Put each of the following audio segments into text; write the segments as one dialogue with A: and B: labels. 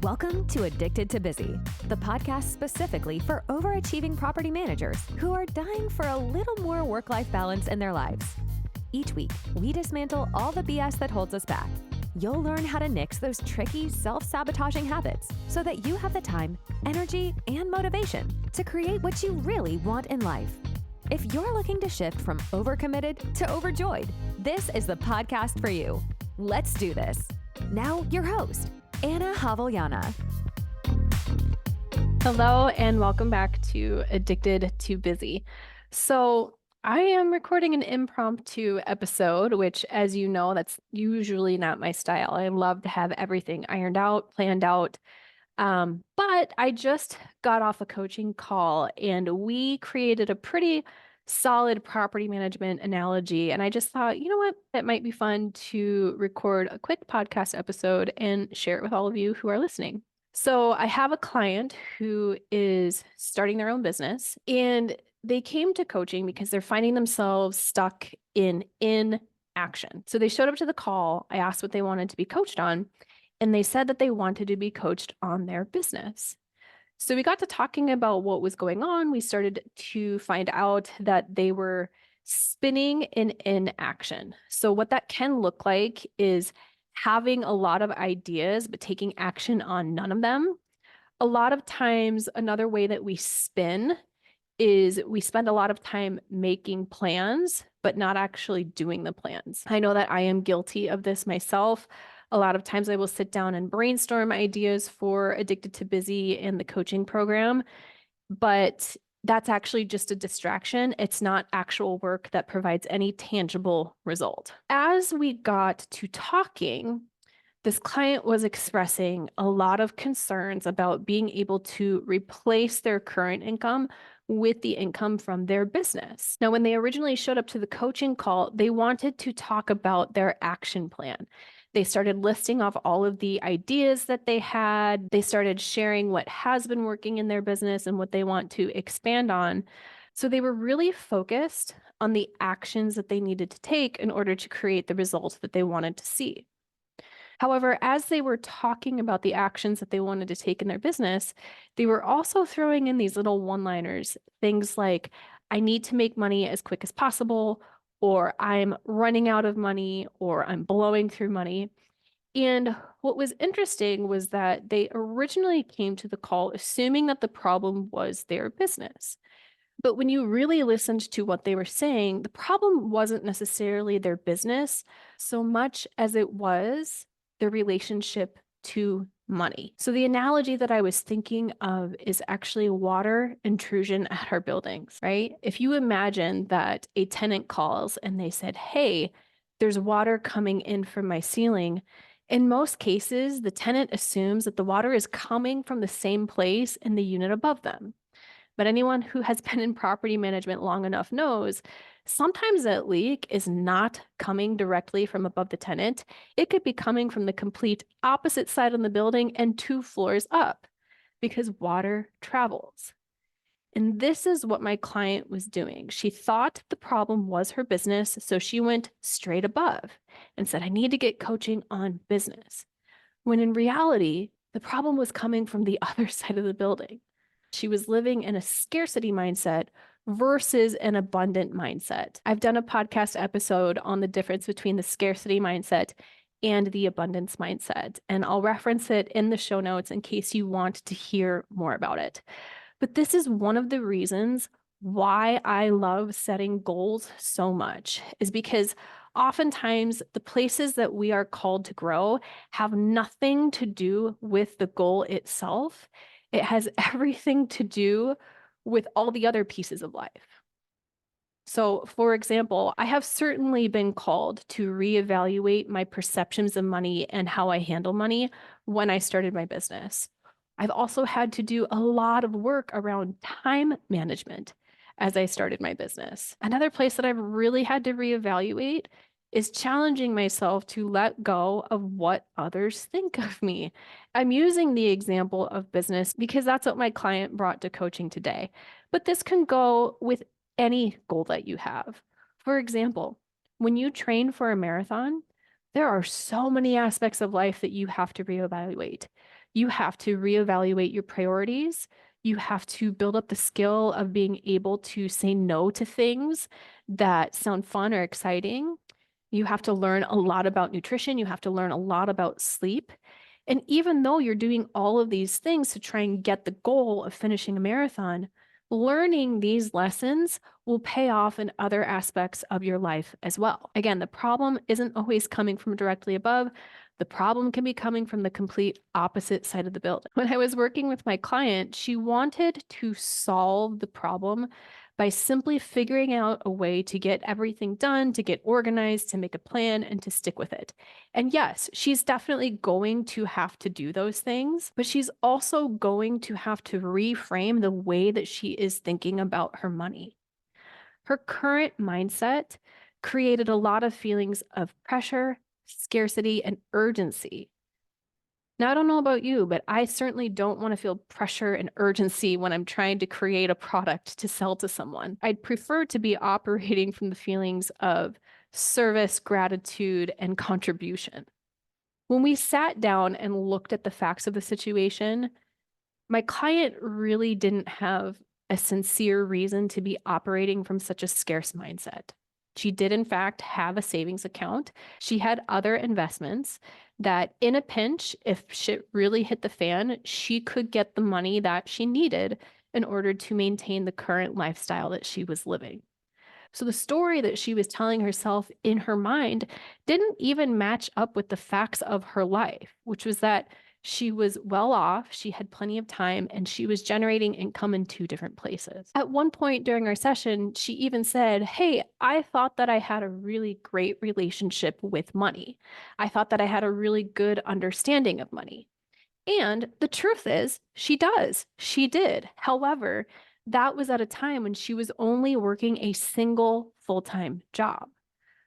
A: Welcome to Addicted to Busy, the podcast specifically for overachieving property managers who are dying for a little more work-life balance in their lives. Each week, we dismantle all the BS that holds us back. You'll learn how to nix those tricky, self-sabotaging habits so that you have the time, energy, and motivation to create what you really want in life. If you're looking to shift from overcommitted to overjoyed, this is the podcast for you. Let's do this. Now, your host, Anna Haviliana.
B: Hello, and welcome back to Addicted to Busy. So I am recording an impromptu episode, which, as you know, that's usually not my style. I love to have everything ironed out, planned out. But I just got off a coaching call and we created a pretty solid property management analogy. And I just thought, you know what, it might be fun to record a quick podcast episode and share it with all of you who are listening. So I have a client who is starting their own business, and they came to coaching because they're finding themselves stuck in inaction. So they showed up to the call. I asked what they wanted to be coached on, and they said that they wanted to be coached on their business. So we got to talking about what was going on. We started to find out that they were spinning in inaction. So what that can look like is having a lot of ideas, but taking action on none of them. A lot of times, another way that we spin is we spend a lot of time making plans, but not actually doing the plans. I know that I am guilty of this myself. A lot of times I will sit down and brainstorm ideas for Addicted to Busy and the coaching program, but that's actually just a distraction. It's not actual work that provides any tangible result. As we got to talking, this client was expressing a lot of concerns about being able to replace their current income with the income from their business. Now, when they originally showed up to the coaching call, they wanted to talk about their action plan. They started listing off all of the ideas that they had. They started sharing what has been working in their business and what they want to expand on. So they were really focused on the actions that they needed to take in order to create the results that they wanted to see. However, as they were talking about the actions that they wanted to take in their business, they were also throwing in these little one-liners, things like, I need to make money as quick as possible, or I'm running out of money, or I'm blowing through money. And what was interesting was that they originally came to the call assuming that the problem was their business. But when you really listened to what they were saying, the problem wasn't necessarily their business so much as it was their relationship to money. So the analogy that I was thinking of is actually water intrusion at our buildings, right? If you imagine that a tenant calls and they said, hey, there's water coming in from my ceiling. In most cases, the tenant assumes that the water is coming from the same place in the unit above them. But anyone who has been in property management long enough knows sometimes that leak is not coming directly from above the tenant. It could be coming from the complete opposite side of the building and 2 floors up because water travels. And this is what my client was doing. She thought the problem was her business, so she went straight above and said, I need to get coaching on business. When in reality, the problem was coming from the other side of the building. She was living in a scarcity mindset versus an abundant mindset. I've done a podcast episode on the difference between the scarcity mindset and the abundance mindset, and I'll reference it in the show notes in case you want to hear more about it. But this is one of the reasons why I love setting goals so much, is because oftentimes the places that we are called to grow have nothing to do with the goal itself. It has everything to do with all the other pieces of life. So, for example, I have certainly been called to reevaluate my perceptions of money and how I handle money when I started my business. I've also had to do a lot of work around time management as I started my business. Another place that I've really had to reevaluate is challenging myself to let go of what others think of me. I'm using the example of business because that's what my client brought to coaching today. But this can go with any goal that you have. For example, when you train for a marathon, there are so many aspects of life that you have to reevaluate. You have to reevaluate your priorities. You have to build up the skill of being able to say no to things that sound fun or exciting. You have to learn a lot about nutrition. You have to learn a lot about sleep. And even though you're doing all of these things to try and get the goal of finishing a marathon, learning these lessons will pay off in other aspects of your life as well. Again, the problem isn't always coming from directly above. The problem can be coming from the complete opposite side of the building. When I was working with my client, she wanted to solve the problem by simply figuring out a way to get everything done, to get organized, to make a plan, and to stick with it. And yes, she's definitely going to have to do those things, but she's also going to have to reframe the way that she is thinking about her money. Her current mindset created a lot of feelings of pressure, scarcity, and urgency. Now, I don't know about you, but I certainly don't want to feel pressure and urgency when I'm trying to create a product to sell to someone. I'd prefer to be operating from the feelings of service, gratitude, and contribution. When we sat down and looked at the facts of the situation, my client really didn't have a sincere reason to be operating from such a scarce mindset. She did, in fact, have a savings account. She had other investments that, in a pinch, if shit really hit the fan, she could get the money that she needed in order to maintain the current lifestyle that she was living. So the story that she was telling herself in her mind didn't even match up with the facts of her life, which was that she was well off, she had plenty of time, and she was generating income in two different places. At one point during our session, she even said, "Hey, I thought that I had a really great relationship with money. I thought that I had a really good understanding of money." And the truth is, she does. She did. However, that was at a time when she was only working a single full-time job.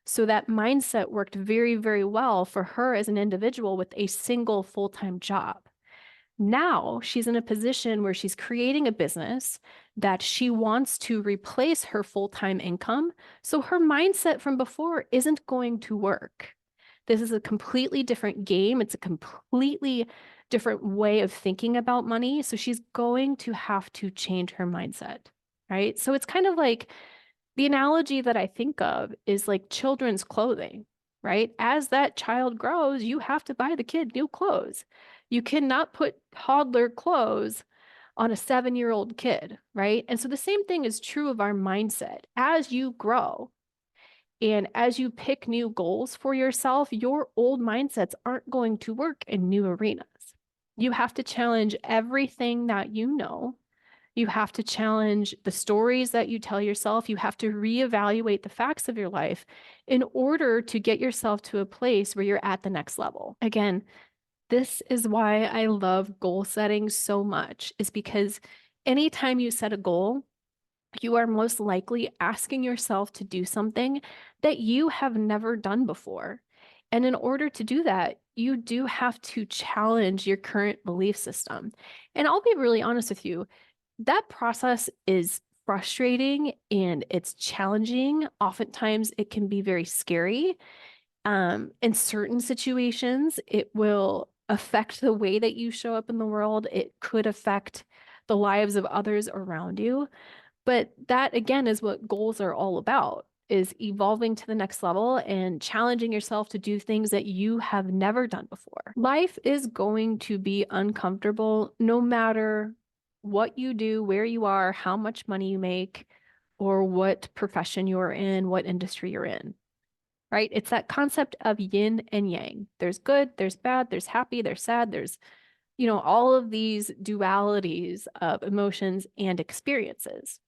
B: So that mindset worked very, very well for her as an individual with a single full-time job. Now she's in a position where she's creating a business that she wants to replace her full-time income. So her mindset from before isn't going to work. This is a completely different game. It's a completely different way of thinking about money. So she's going to have to change her mindset, right? So it's kind of like the analogy that I think of is like children's clothing, right? As that child grows, you have to buy the kid new clothes. You cannot put toddler clothes on a 7-year-old kid, right? And so the same thing is true of our mindset. As you grow, and as you pick new goals for yourself, your old mindsets aren't going to work in new arenas. You have to challenge everything that you know. You have to challenge the stories that you tell yourself. You have to reevaluate the facts of your life in order to get yourself to a place where you're at the next level. Again, this is why I love goal setting so much, is because anytime you set a goal, you are most likely asking yourself to do something that you have never done before. And in order to do that, you do have to challenge your current belief system. And I'll be really honest with you, that process is frustrating and it's challenging. Oftentimes, it can be very scary. In certain situations, it will affect the way that you show up in the world. It could affect the lives of others around you. But that, again, is what goals are all about, is evolving to the next level and challenging yourself to do things that you have never done before. Life is going to be uncomfortable no matter what you do, where you are, how much money you make, or what profession you're in, what industry you're in, right? It's that concept of yin and yang. There's good, there's bad, there's happy, there's sad, there's, all of these dualities of emotions and experiences.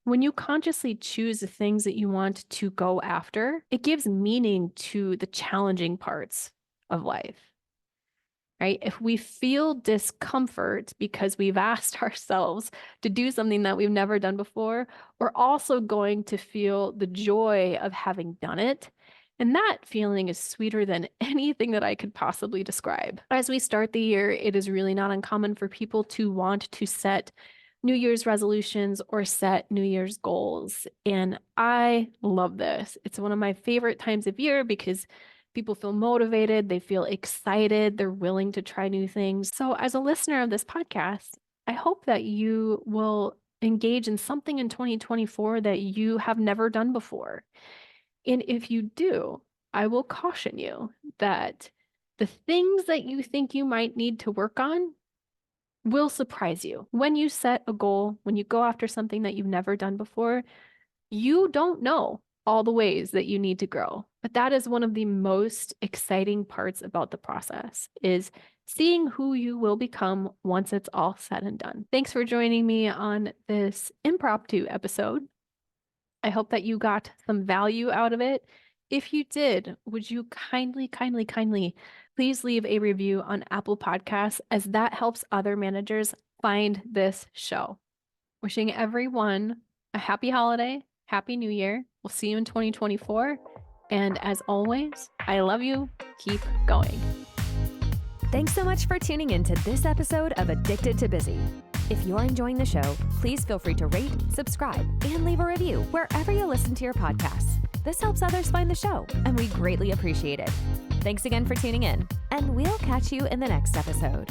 B: When you consciously choose the things that you want to go after, it gives meaning to the challenging parts of life, right? If we feel discomfort because we've asked ourselves to do something that we've never done before, we're also going to feel the joy of having done it. And that feeling is sweeter than anything that I could possibly describe. As we start the year, it is really not uncommon for people to want to set New Year's resolutions or set New Year's goals. And I love this. It's one of my favorite times of year because People feel motivated, they feel excited, they're willing to try new things. So, as a listener of this podcast, I hope that you will engage in something in 2024 that you have never done before. And if you do, I will caution you that the things that you think you might need to work on will surprise you. When you set a goal, when you go after something that you've never done before, you don't know all the ways that you need to grow. But that is one of the most exciting parts about the process is seeing who you will become once it's all said and done. Thanks for joining me on this impromptu episode. I hope that you got some value out of it. If you did, would you kindly please leave a review on Apple Podcasts, as that helps other managers find this show. Wishing everyone a happy holiday, happy new year. We'll see you in 2024. And as always, I love you. Keep going.
A: Thanks so much for tuning in to this episode of Addicted to Busy. If you're enjoying the show, please feel free to rate, subscribe, and leave a review wherever you listen to your podcasts. This helps others find the show, and we greatly appreciate it. Thanks again for tuning in, and we'll catch you in the next episode.